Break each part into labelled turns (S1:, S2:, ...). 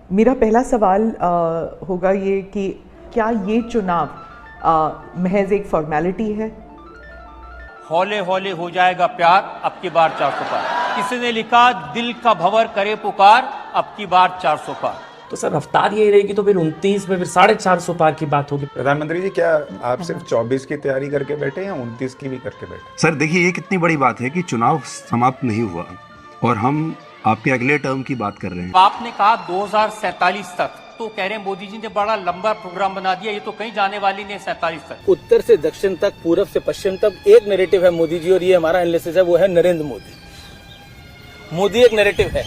S1: मेरा पहला सवाल होगा ये कि क्या ये चुनाव महज एक फॉर्मेलिटी है?
S2: हौले हौले हो जाएगा प्यार, अब की बार 400 पार। किसी ने लिखा दिल का भंवर करे पुकार, अब की बार 400 पार।
S3: तो सर रफ्तार यही रहेगी तो फिर 29 में फिर 450 पार की बात होगी।
S4: प्रधानमंत्री जी, क्या आप सिर्फ 24 की तैयारी करके बैठे या 29 की भी करके बैठे?
S5: सर देखिए, ये कितनी बड़ी बात है कि चुनाव समाप्त नहीं हुआ और हम आपके अगले टर्म की बात कर रहे हैं।
S2: आपने कहा 2047 तक, तो कह रहे हैं मोदी जी ने बड़ा लंबा प्रोग्राम बना दिया, ये तो कहीं जाने वाली नहीं 47 तक।
S6: उत्तर से दक्षिण तक, पूरब से पश्चिम तक एक नैरेटिव है मोदी जी, और ये हमारा एनालिसिस है, वो है नरेंद्र मोदी। मोदी एक नैरेटिव है।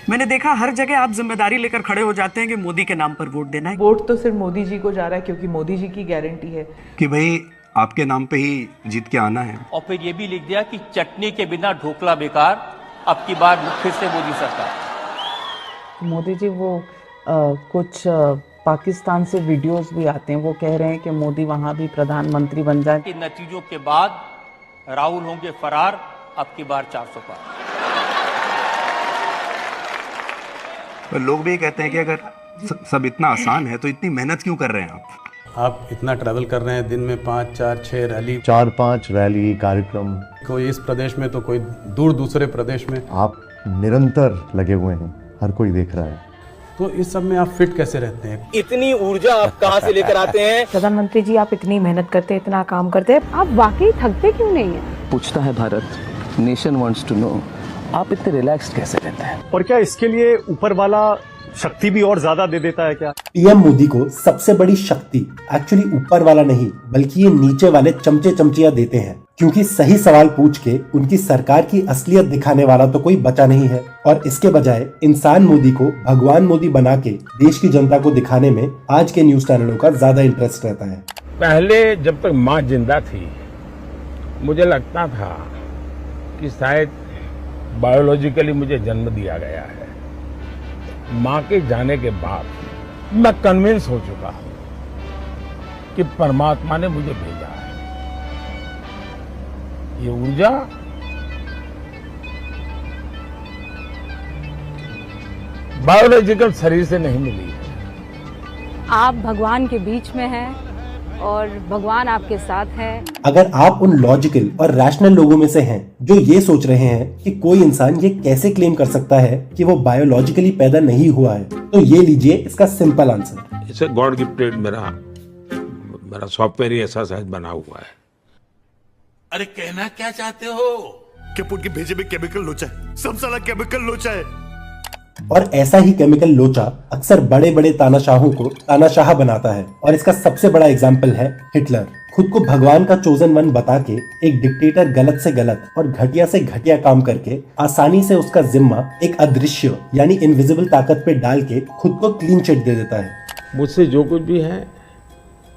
S3: मैंने देखा हर जगह आप जिम्मेदारी लेकर खड़े हो जाते हैं कि मोदी के नाम पर वोट देना है।
S1: वोट तो सिर्फ मोदी जी को जा रहा है क्योंकि मोदी जी की गारंटी है
S5: कि भाई आपके नाम पे ही जीत के आना है।
S2: और फिर ये भी लिख दिया कि चटनी के बिना ढोकला बेकार, अब की बार फिर से मोदी सरकार।
S7: मोदी जी वो कुछ पाकिस्तान से वीडियोस भी आते हैं, वो कह रहे हैं कि मोदी वहां भी प्रधानमंत्री बन जाए।
S2: कि नतीजों के बाद राहुल होंगे फरार, अब की बार 400 पार।
S5: पर लोग भी कहते हैं कि अगर सब इतना आसान है तो इतनी मेहनत क्यों कर रहे हैं आप?
S8: आप इतना ट्रैवल कर रहे हैं, दिन में 5, 4, 6 रैली,
S9: 4-5 रैली कार्यक्रम,
S8: कोई इस प्रदेश में तो कोई दूर दूसरे प्रदेश में।
S9: आप निरंतर लगे हुए हैं, हर कोई देख रहा है।
S8: तो इस सब में आप फिट कैसे रहते हैं?
S6: इतनी ऊर्जा आप कहाँ से लेकर आते हैं?
S10: प्रधानमंत्री जी, आप इतनी मेहनत करते हैं, इतना काम करते हैं, आप वाकई थकते क्यों नहीं है?
S11: पूछता है Bharat, nation wants to know, आप इतने रिलैक्स्ड कैसे रहते हैं?
S12: और क्या इसके लिए ऊपर वाला शक्ति भी और ज्यादा दे देता है क्या?
S13: पीएम मोदी को सबसे बड़ी शक्ति एक्चुअली ऊपर वाला नहीं, बल्कि ये नीचे वाले चमचे चमचियां देते हैं, क्योंकि सही सवाल पूछ के उनकी सरकार की असलियत दिखाने वाला तो कोई बचा नहीं है। और इसके बजाय इंसान मोदी को भगवान मोदी बना के देश की जनता को दिखाने में आज के न्यूज चैनलों का ज्यादा इंटरेस्ट रहता है।
S14: पहले जब तक माँ जिंदा थी, मुझे लगता था कि शायद बायोलॉजिकली मुझे जन्म दिया गया है। माँ के जाने के बाद मैं कन्विंस हो चुका हूं कि परमात्मा ने मुझे भेजा है। ये ऊर्जा बायोलॉजिकल शरीर से नहीं मिली है।
S10: आप भगवान के बीच में हैं और भगवान आपके साथ है।
S13: अगर आप उन लॉजिकल और रैशनल लोगों में से हैं जो ये सोच रहे हैं कि कोई इंसान ये कैसे क्लेम कर सकता है कि वो बायोलॉजिकली पैदा नहीं हुआ है, तो ये लीजिए इसका सिंपल आंसर।
S14: इसे गॉड गिफ्टेड मेरा सॉफ्टवेयर ही ऐसा शायद बना हुआ है।
S15: अरे कहना क्या चाहते हो?
S16: कि उनके भेजे में केमिकल लोचा है, सब साला केमिकल लोचा है।
S13: और ऐसा ही केमिकल लोचा अक्सर बड़े बड़े तानाशाहों को तानाशाह बनाता है, और इसका सबसे बड़ा एग्जाम्पल है हिटलर। खुद को भगवान का चोजन वन बता के एक डिक्टेटर गलत से गलत और घटिया से घटिया काम करके आसानी से उसका जिम्मा एक अदृश्य यानी इनविजिबल ताकत पे डाल के खुद को क्लीन चिट दे देता है।
S14: मुझसे जो कुछ भी है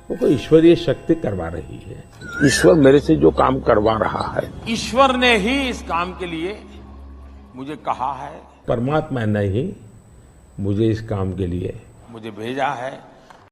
S14: वो कोई ईश्वरीय शक्ति करवा रही है। ईश्वर मेरे से जो काम करवा रहा है, ईश्वर ने ही इस काम के लिए मुझे कहा है। परमात्मा ने ही मुझे इस काम के लिए मुझे भेजा है।